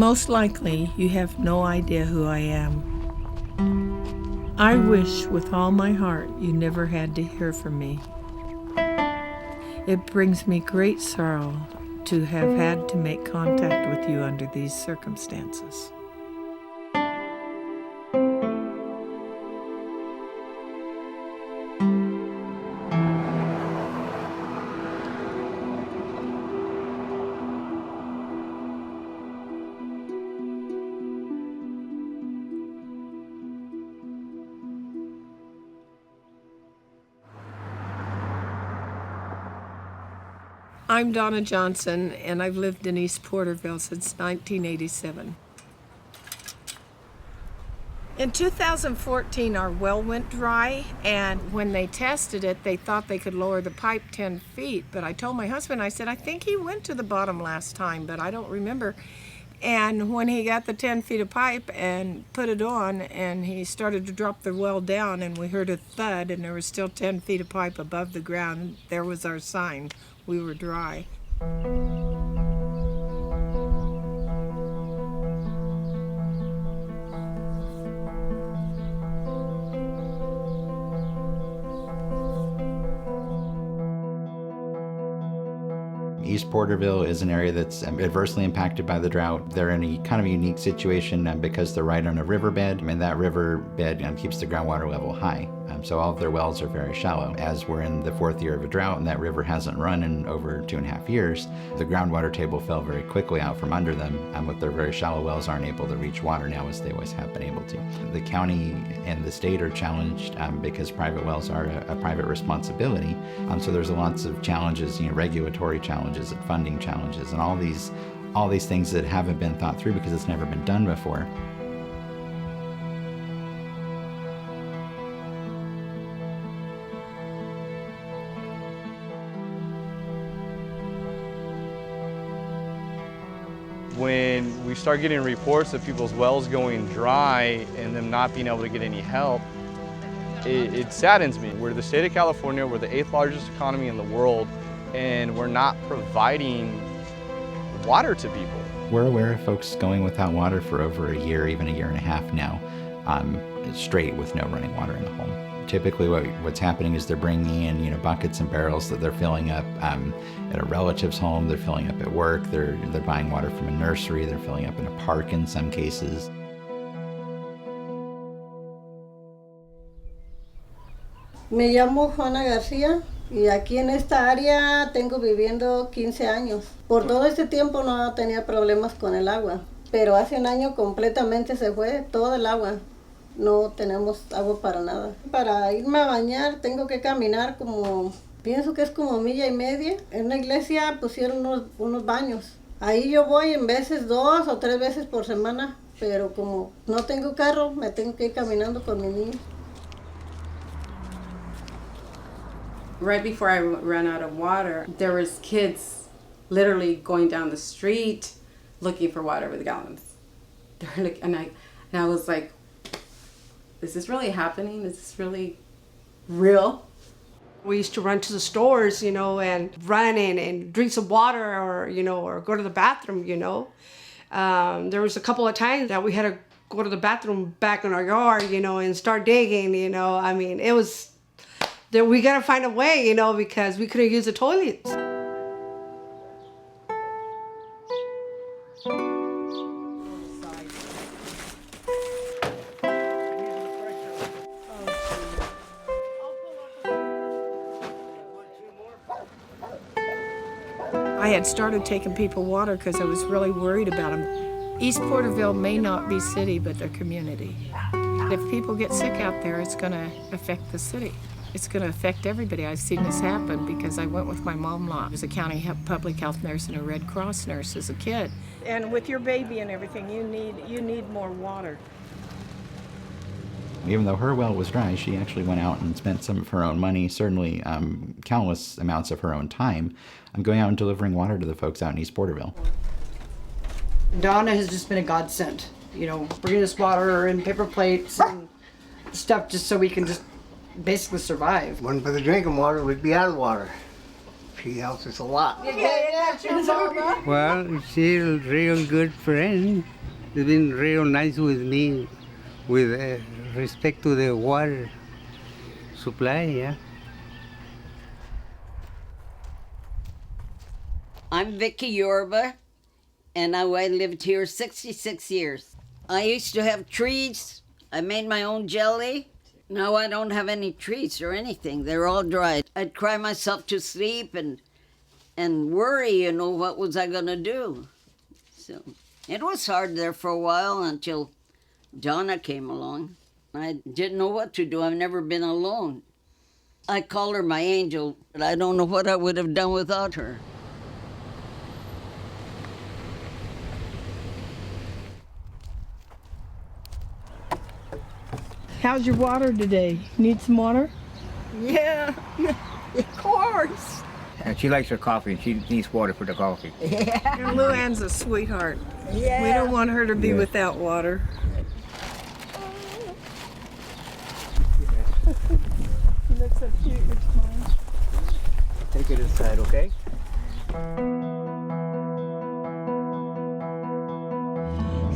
Most likely, you have no idea who I am. I wish with all my heart you never had to hear from me. It brings me great sorrow to have had to make contact with you under these circumstances. I'm Donna Johnson, and I've lived in East Porterville since 1987. In 2014, our well went dry, and when they tested it, they thought they could lower the pipe 10 feet. But I told my husband, I said, I think he went to the bottom last time, but I don't remember. And when he got the 10 feet of pipe and put it on, and he started to drop the well down, and we heard a thud, and there was still 10 feet of pipe above the ground, there was our sign. We were dry. East Porterville is an area that's adversely impacted by the drought. They're in a kind of unique situation because they're right on a riverbed, and that riverbed keeps the groundwater level high. So all of their wells are very shallow. As we're in the 4th year of a drought and that river hasn't run in over 2.5 years, the groundwater table fell very quickly out from under them. With their very shallow wells aren't able to reach water now as they always have been able to. The county and the state are challenged because private wells are a private responsibility. So there's lots of challenges, regulatory challenges and funding challenges and all these things that haven't been thought through because it's never been done before. When we start getting reports of people's wells going dry and them not being able to get any help, it saddens me. We're the state of California, we're the 8th largest economy in the world, and we're not providing water to people. We're aware of folks going without water for over a year, even a year and a half now, straight with no running water in the home. Typically what's happening is they're bringing in buckets and barrels that they're filling up at a relative's home, they're filling up at work, they're buying water from a nursery, they're filling up in a park in some cases. Me llamo Juana García y aquí en esta área tengo viviendo 15 años. Por todo este tiempo no tenía problemas con el agua, pero hace un año completamente se fue todo el agua. No tenemos agua para nada. Para irme a bañar tengo que caminar pienso que es como 1.5 millas. En la iglesia pusieron unos baños. Ahí yo voy en veces 2 o 3 veces por semana, pero como no tengo carro, me tengo que ir caminando con mi niño. Right before I ran out of water, there was kids literally going down the street looking for water with gallons. They're like, and I was like, is this really happening? Is this really real? We used to run to the stores, and run and drink some water or go to the bathroom, There was a couple of times that we had to go to the bathroom back in our yard, and start digging, I mean, it was, that we got to find a way, because we couldn't use the toilets. I had started taking people water because I was really worried about them. East Porterville may not be city, but they're community. If people get sick out there, it's going to affect the city. It's going to affect everybody. I've seen this happen because I went with my mom-in-law, who's a county public health nurse and a Red Cross nurse as a kid. And with your baby and everything, you need more water. Even though her well was dry, she actually went out and spent some of her own money, certainly countless amounts of her own time, going out and delivering water to the folks out in East Porterville. Donna has just been a godsend, bringing us water and paper plates and stuff just so we can just basically survive. Wasn't for the drinking water, we'd be out of water. She helps us a lot. Yeah, Well, she's a real good friend. They've been real nice with me with respect to the water supply, yeah. I'm Vicky Yorba, and I lived here 66 years. I used to have trees. I made my own jelly. Now I don't have any trees or anything. They're all dried. I'd cry myself to sleep and worry, what was I gonna do? So it was hard there for a while until Donna came along. I didn't know what to do. I've never been alone. I call her my angel, but I don't know what I would have done without her. How's your water today? Need some water? Yeah, of course. And she likes her coffee, and she needs water for the coffee. Yeah. And Luann's a sweetheart. Yeah. We don't want her to be without water. You look so cute, you're smiling. Take it inside, okay?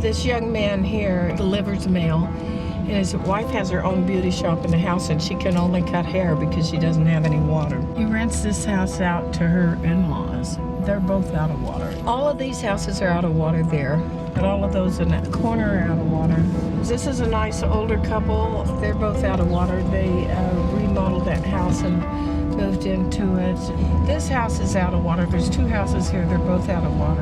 This young man here delivers mail. His wife has her own beauty shop in the house, and she can only cut hair because she doesn't have any water. He rents this house out to her in-laws. They're both out of water. All of these houses are out of water there, and all of those in that corner are out of water. This is a nice older couple. They're both out of water. They remodeled that house and moved into it. This house is out of water. There's two houses here. They're both out of water.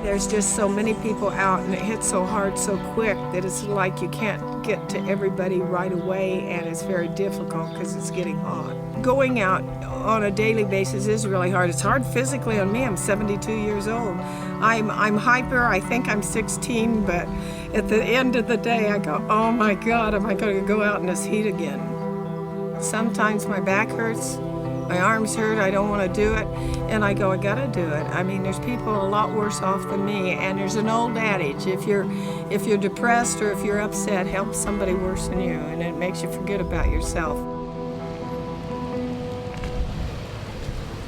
There's just so many people out, and it hits so hard so quick that it's like you can't get to everybody right away, and it's very difficult because it's getting hot. Going out on a daily basis is really hard. It's hard physically on me. I'm 72 years old. I'm hyper. I think I'm 16, but at the end of the day, I go, oh my God, am I going to go out in this heat again? Sometimes my back hurts. My arms hurt, I don't want to do it, and I go, I gotta do it. I mean, there's people a lot worse off than me, and there's an old adage, if you're depressed or if you're upset, help somebody worse than you, and it makes you forget about yourself.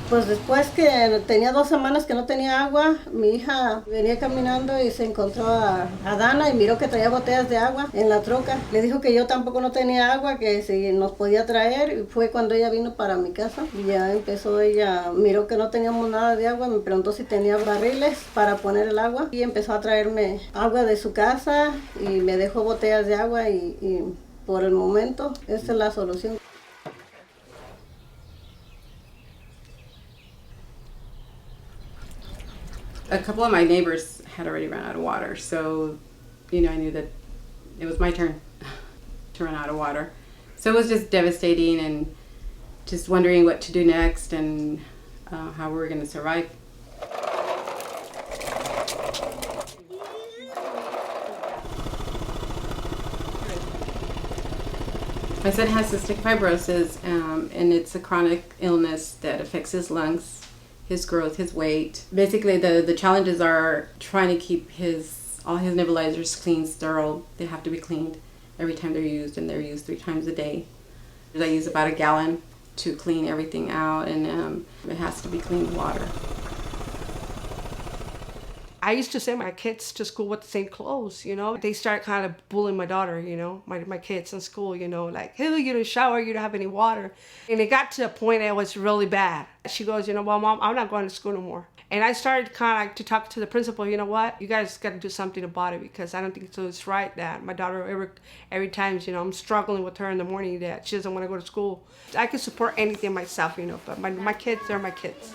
Pues después que tenía 2 semanas que no tenía agua, mi hija venía caminando y se encontró a Dana y miró que traía botellas de agua en la troca. Le dijo que yo tampoco no tenía agua, que si nos podía traer. Y fue cuando ella vino para mi casa. Y ya empezó ella, miró que no teníamos nada de agua, me preguntó si tenía barriles para poner el agua. Y empezó a traerme agua de su casa y me dejó botellas de agua y por el momento esa es la solución. A couple of my neighbors had already run out of water, so I knew that it was my turn to run out of water. So it was just devastating, and just wondering what to do next and how we were going to survive. My son has cystic fibrosis, and it's a chronic illness that affects his lungs, his growth, his weight. Basically, the challenges are trying to keep all his nebulizers clean, sterile. They have to be cleaned every time they're used, and they're used 3 times a day. I use about 1 gallon to clean everything out, and it has to be clean water. I used to send my kids to school with the same clothes, They started kind of bullying my daughter, my kids in school, like, hey, you don't shower, you don't have any water. And it got to a point that it was really bad. She goes, well, Mom, I'm not going to school no more. And I started kind of like to talk to the principal, you know what? You guys got to do something about it, because I don't think it's right that my daughter, every time, I'm struggling with her in the morning that she doesn't want to go to school. I can support anything myself, but my kids, they're my kids.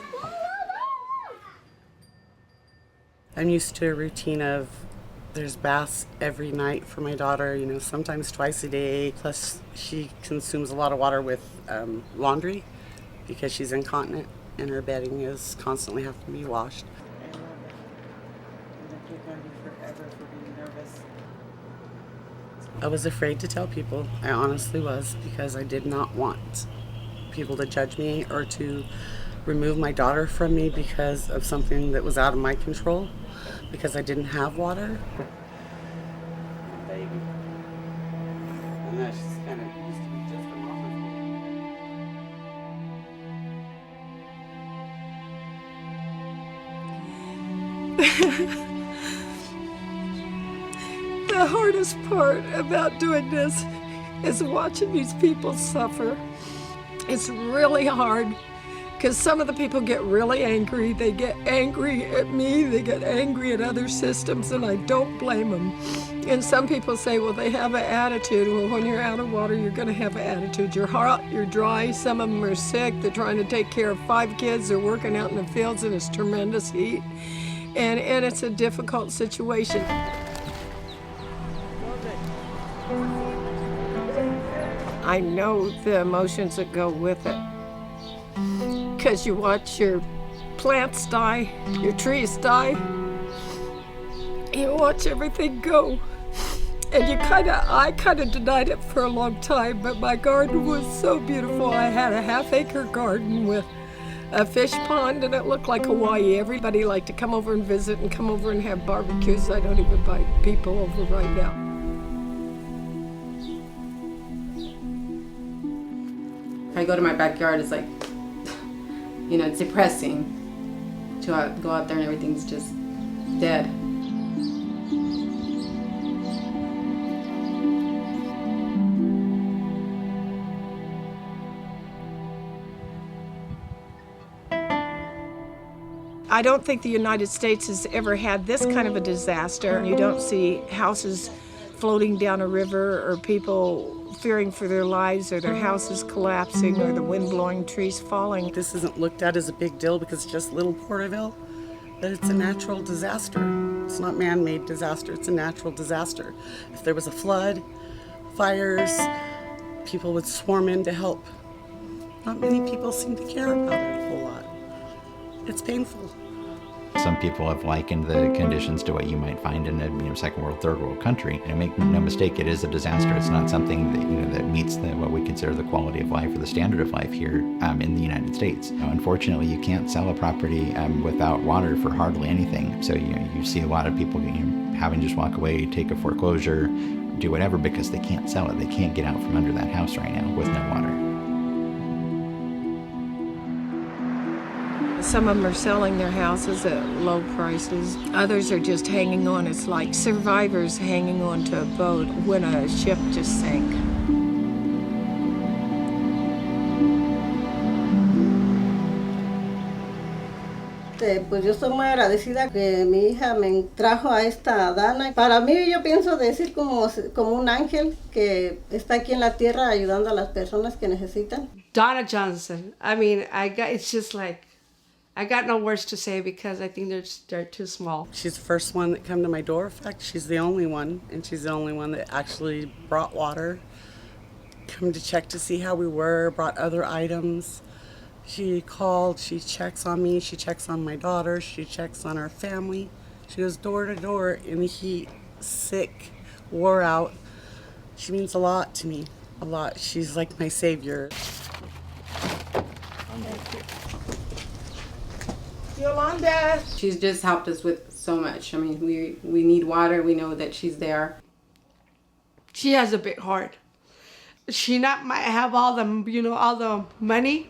I'm used to a routine of there's baths every night for my daughter, sometimes twice a day. Plus, she consumes a lot of water with laundry because she's incontinent and her bedding is constantly have to be washed. I was afraid to tell people. I honestly was, because I did not want people to judge me or to remove my daughter from me because of something that was out of my control, because I didn't have water. that's just kind of used to be just a mama's The hardest part about doing this is watching these people suffer. It's really hard because some of the people get really angry. They get angry at me, they get angry at other systems, and I don't blame them. And some people say, well, they have an attitude. Well, when you're out of water, you're going to have an attitude. You're hot, you're dry, some of them are sick, they're trying to take care of 5 kids, they're working out in the fields in this tremendous heat. And it's a difficult situation. I know the emotions that go with it. Because you watch your plants die, your trees die. You watch everything go. And I kind of denied it for a long time, but my garden was so beautiful. I had a half-acre garden with a fish pond, and it looked like Hawaii. Everybody liked to come over and visit and come over and have barbecues. I don't even invite people over right now. If I go to my backyard, it's like, you know, it's depressing to go out there and everything's just dead. I don't think the United States has ever had this kind of a disaster. You don't see houses floating down a river or people fearing for their lives or their houses collapsing or the wind blowing trees falling. This isn't looked at as a big deal because it's just little Porterville, but it's a natural disaster. It's not man-made disaster, it's a natural disaster. If there was a flood, fires, people would swarm in to help. Not many people seem to care about it a whole lot. It's painful. Some people have likened the conditions to what you might find in a second world, third world country. Make no mistake, it is a disaster. It's not something that that meets what we consider the quality of life or the standard of life here in the United States. Unfortunately, you can't sell a property without water for hardly anything. So you see a lot of people having to just walk away, take a foreclosure, do whatever because they can't sell it. They can't get out from under that house right now with no water. Some of them are selling their houses at low prices. Others are just hanging on. It's like survivors hanging on to a boat when a ship just sank. Pues yo estoy muy agradecida que mi hija me trajo a esta Dana. Para mí yo pienso decir como un ángel que está aquí en la tierra ayudando a las personas que necesitan. Donna Johnson. I mean, it's just like, I got no words to say because I think they're too small. She's the first one that came to my door. In fact, she's the only one, and she's the only one that actually brought water, come to check to see how we were, brought other items. She called, she checks on me, she checks on my daughter, she checks on our family. She goes door to door in the heat, sick, wore out. She means a lot to me, a lot. She's like my savior. Yolanda! She's just helped us with so much. I mean, we need water. We know that she's there. She has a big heart. She might have all the money,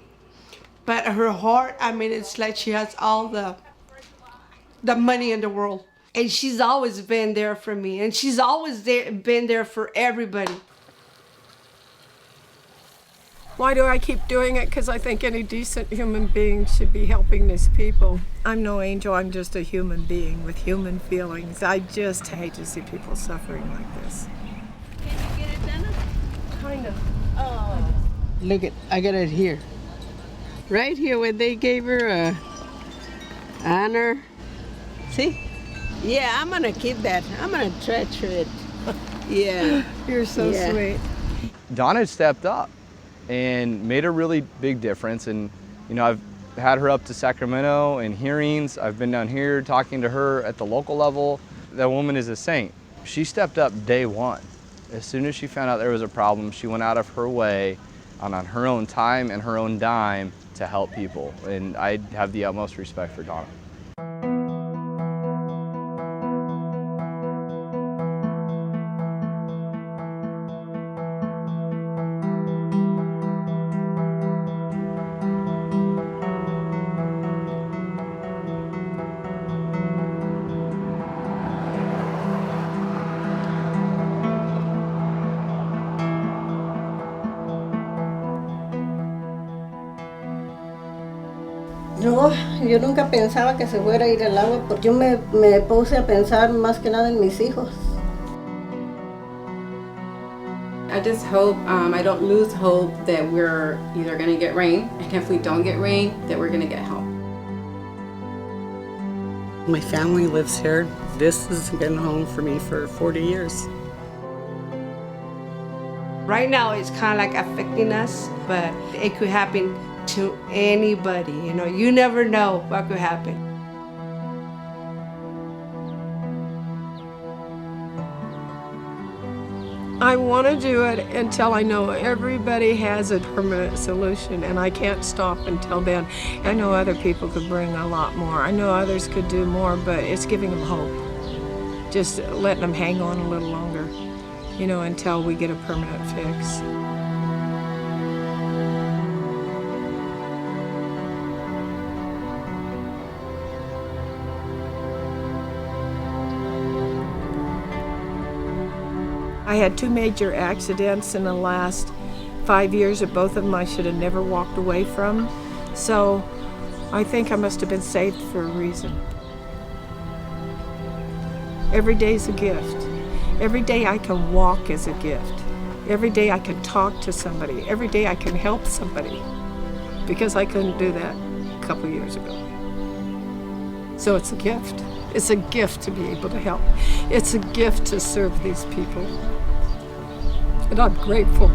but her heart, I mean, it's like she has all the money in the world. And she's always been there for me, and she's always been there for everybody. Why do I keep doing it? Because I think any decent human being should be helping these people. I'm no angel, I'm just a human being with human feelings. I just hate to see people suffering like this. Can you get it done? Kind of. Oh. Look I got it here. Right here where they gave her a honor. See? Yeah, I'm gonna keep that. I'm gonna treasure it. Yeah. You're so sweet. Donna stepped up and made a really big difference. And I've had her up to Sacramento in hearings. I've been down here talking to her at the local level. That woman is a saint. She stepped up day one. As soon as she found out there was a problem, she went out of her way on her own time and her own dime to help people. And I have the utmost respect for Donna. No, yo nunca pensaba que se fuera a ir el agua, porque yo me puse a pensar más que nada en mis hijos. I just hope, I don't lose hope that we're either going to get rain, and if we don't get rain, that we're going to get help. My family lives here. This has been home for me for 40 years. Right now, it's kind of like affecting us, but it could happen to anybody. You know, you never know what could happen. I want to do it until I know everybody has a permanent solution, and I can't stop until then. I know other people could bring a lot more. I know others could do more, but it's giving them hope. Just letting them hang on a little longer, you know, until we get a permanent fix. I had 2 major accidents in the last 5 years, and both of them I should have never walked away from. So I think I must have been saved for a reason. Every day's a gift. Every day I can walk is a gift. Every day I can talk to somebody. Every day I can help somebody, because I couldn't do that a couple years ago. So it's a gift. It's a gift to be able to help. It's a gift to serve these people. And I'm grateful.